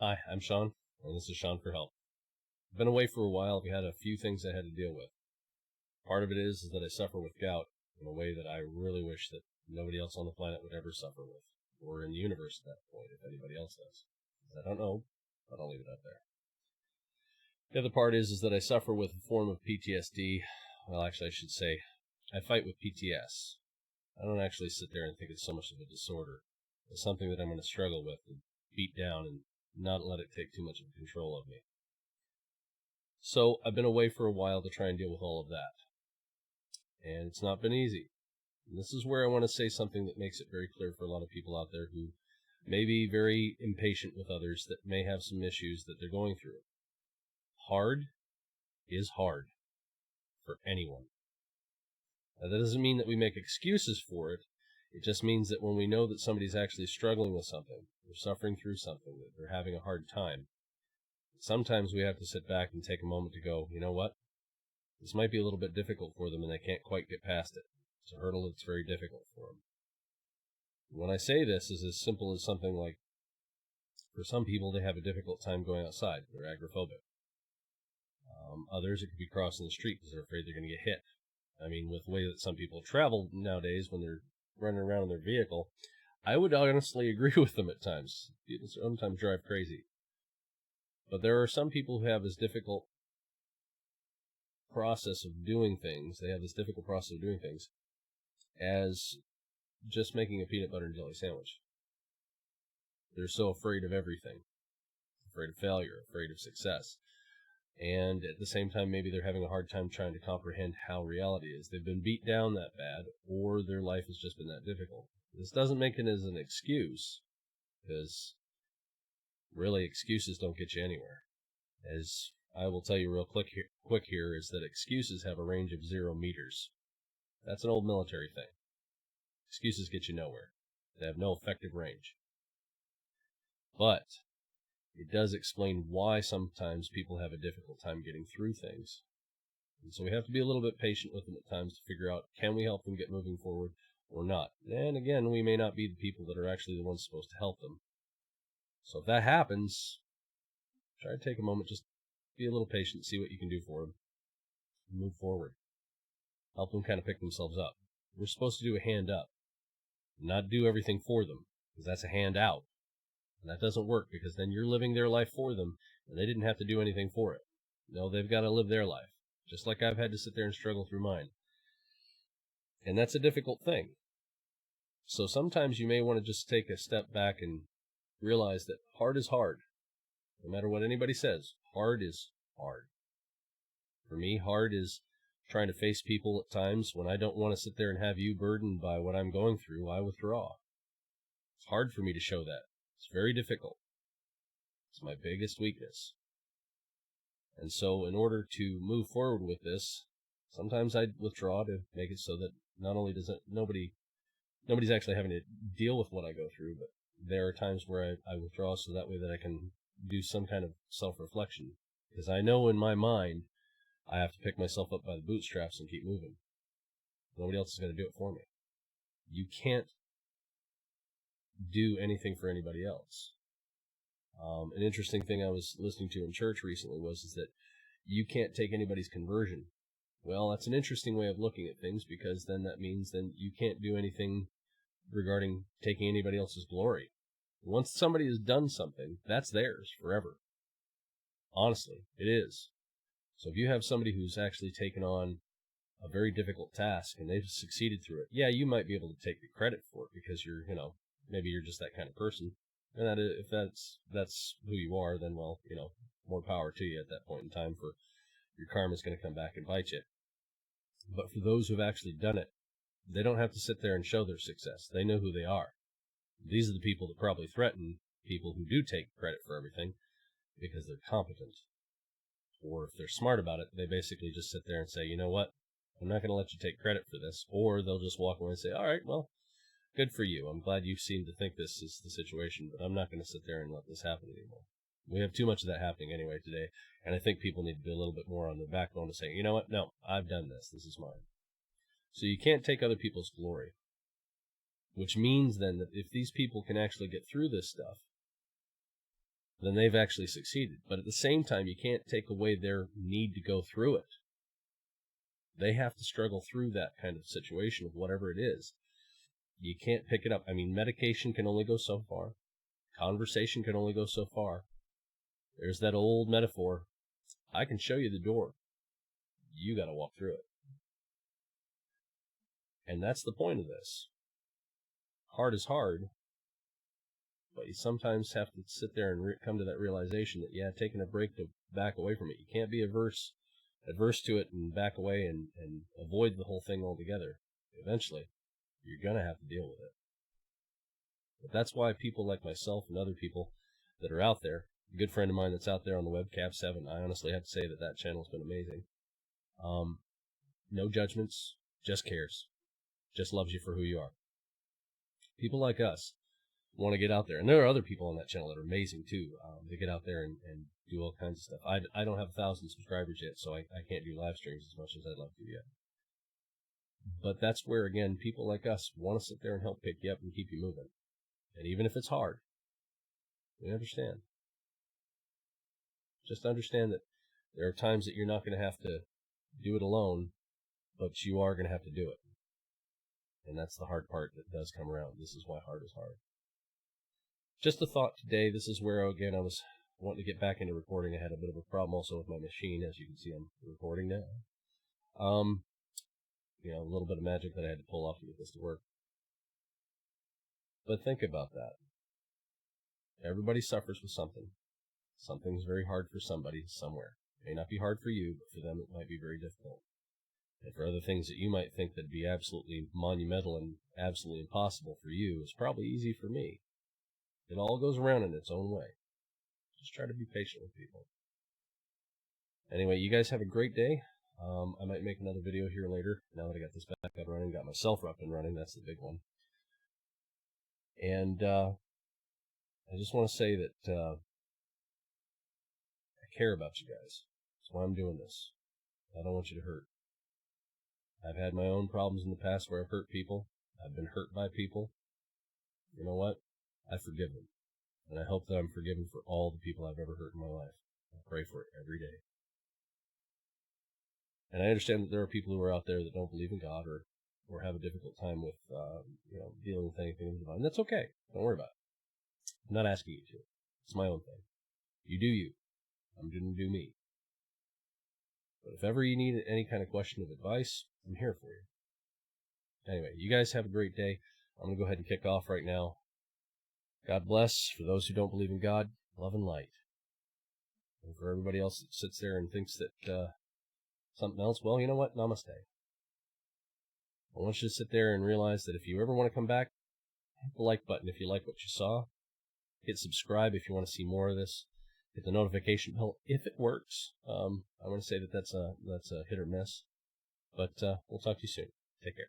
Hi, I'm Sean, and this is Sean for Help. I've been away for a while. I've had a few things I had to deal with. Part of it is that I suffer with gout in a way that I really wish that nobody else on the planet would ever suffer with, or in the universe at that point, if anybody else does. I don't know, but I'll leave it up there. The other part is that I suffer with a form of PTSD. Well, actually, I should say I fight with PTS. I don't actually sit there and think it's so much of a disorder. It's something that I'm going to struggle with and beat down and not let it take too much of control of me. So I've been away for a while to try and deal with all of that. And it's not been easy. And this is where I want to say something that makes it very clear for a lot of people out there who may be very impatient with others that may have some issues that they're going through. Hard is hard for anyone. Now, that doesn't mean that we make excuses for it. It just means that when we know that somebody's actually struggling with something, they're suffering through something, that they're having a hard time, sometimes we have to sit back and take a moment to go, you know what? This might be a little bit difficult for them and they can't quite get past it. It's a hurdle that's very difficult for them. When I say this is as simple as something like, for some people, they have a difficult time going outside. They're agoraphobic. Others, it could be crossing the street because they're afraid they're going to get hit. I mean, with the way that some people travel nowadays when they're running around in their vehicle, I would honestly agree with them at times. People sometimes drive crazy. But there are some people who have this difficult process of doing things. They have this difficult process of doing things as just making a peanut butter and jelly sandwich. They're so afraid of everything. Afraid of failure, afraid of success. And at the same time, maybe they're having a hard time trying to comprehend how reality is. They've been beat down that bad, or their life has just been that difficult. This doesn't make it as an excuse, because really excuses don't get you anywhere. As I will tell you real quick here, is that excuses have a range of 0 meters. That's an old military thing. Excuses get you nowhere. They have no effective range. But it does explain why sometimes people have a difficult time getting through things. And so we have to be a little bit patient with them at times to figure out, can we help them get moving forward or not? And again, we may not be the people that are actually the ones supposed to help them. So if that happens, try to take a moment, just be a little patient, see what you can do for them, and move forward. Help them kind of pick themselves up. We're supposed to do a hand up, not do everything for them, because that's a hand out. And that doesn't work, because then you're living their life for them, and they didn't have to do anything for it. No, they've got to live their life, just like I've had to sit there and struggle through mine. And that's a difficult thing. So sometimes you may want to just take a step back and realize that hard is hard. No matter what anybody says, hard is hard. For me, hard is trying to face people at times when I don't want to sit there and have you burdened by what I'm going through. I withdraw. It's hard for me to show that. It's very difficult. It's my biggest weakness. And so in order to move forward with this, sometimes I withdraw to make it so that not only does nobody's actually having to deal with what I go through, but there are times where I withdraw so that way that I can do some kind of self-reflection. Because I know in my mind, I have to pick myself up by the bootstraps and keep moving. Nobody else is going to do it for me. You can't do anything for anybody else. An interesting thing I was listening to in church recently was that you can't take anybody's conversion. Well, that's an interesting way of looking at things, because then that means then you can't do anything regarding taking anybody else's glory. Once somebody has done something, that's theirs forever. Honestly, it is. So if you have somebody who's actually taken on a very difficult task and they've succeeded through it, yeah, you might be able to take the credit for it because you're, maybe you're just that kind of person. And that if that's who you are, then, well, more power to you at that point in time, for your karma's going to come back and bite you. But for those who've actually done it, they don't have to sit there and show their success. They know who they are. These are the people that probably threaten people who do take credit for everything because they're competent. Or if they're smart about it, they basically just sit there and say, you know what, I'm not going to let you take credit for this. Or they'll just walk away and say, all right, well, good for you. I'm glad you seem to think this is the situation, but I'm not going to sit there and let this happen anymore. We have too much of that happening anyway today, and I think people need to be a little bit more on the backbone to say, you know what, no, I've done this. This is mine. So you can't take other people's glory, which means then that if these people can actually get through this stuff, then they've actually succeeded. But at the same time, you can't take away their need to go through it. They have to struggle through that kind of situation, whatever it is. You can't pick it up. I mean, medication can only go so far. Conversation can only go so far. There's that old metaphor. I can show you the door. You got to walk through it. And that's the point of this. Hard is hard, but you sometimes have to sit there and come to that realization that, yeah, taking a break to back away from it. You can't be adverse to it and back away and avoid the whole thing altogether. Eventually, you're going to have to deal with it. But that's why people like myself and other people that are out there, a good friend of mine that's out there on the web, Cab7, I honestly have to say that channel's been amazing. No judgments, just cares. Just loves you for who you are. People like us want to get out there. And there are other people on that channel that are amazing too. They get out there and do all kinds of stuff. I don't have 1,000 subscribers yet, so I can't do live streams as much as I'd love to yet. But that's where, again, people like us want to sit there and help pick you up and keep you moving. And even if it's hard, we understand. Just understand that there are times that you're not going to have to do it alone, but you are going to have to do it. And that's the hard part that does come around. This is why hard is hard. Just a thought today. This is where, again, I was wanting to get back into recording. I had a bit of a problem also with my machine. As you can see, I'm recording now. A little bit of magic that I had to pull off to get this to work. But think about that. Everybody suffers with something. Something's very hard for somebody somewhere. It may not be hard for you, but for them it might be very difficult. And for other things that you might think that'd be absolutely monumental and absolutely impossible for you, it's probably easy for me. It all goes around in its own way. Just try to be patient with people. Anyway, you guys have a great day. I might make another video here later, now that I got this back up and running, got myself up and running. That's the big one. And I just want to say that I care about you guys. That's why I'm doing this. I don't want you to hurt. I've had my own problems in the past where I've hurt people. I've been hurt by people. You know what? I forgive them. And I hope that I'm forgiven for all the people I've ever hurt in my life. I pray for it every day. And I understand that there are people who are out there that don't believe in God or have a difficult time with dealing with anything divine. That's okay. Don't worry about it. I'm not asking you to. It's my own thing. You do you. I'm going to do me. But if ever you need any kind of question of advice, I'm here for you. Anyway, you guys have a great day. I'm going to go ahead and kick off right now. God bless. For those who don't believe in God, love and light. And for everybody else that sits there and thinks that something else, well, you know what? Namaste. I want you to sit there and realize that if you ever want to come back, hit the like button if you like what you saw. Hit subscribe if you want to see more of this. Hit the notification bell if it works. I want to say that that's a hit or miss. But we'll talk to you soon. Take care.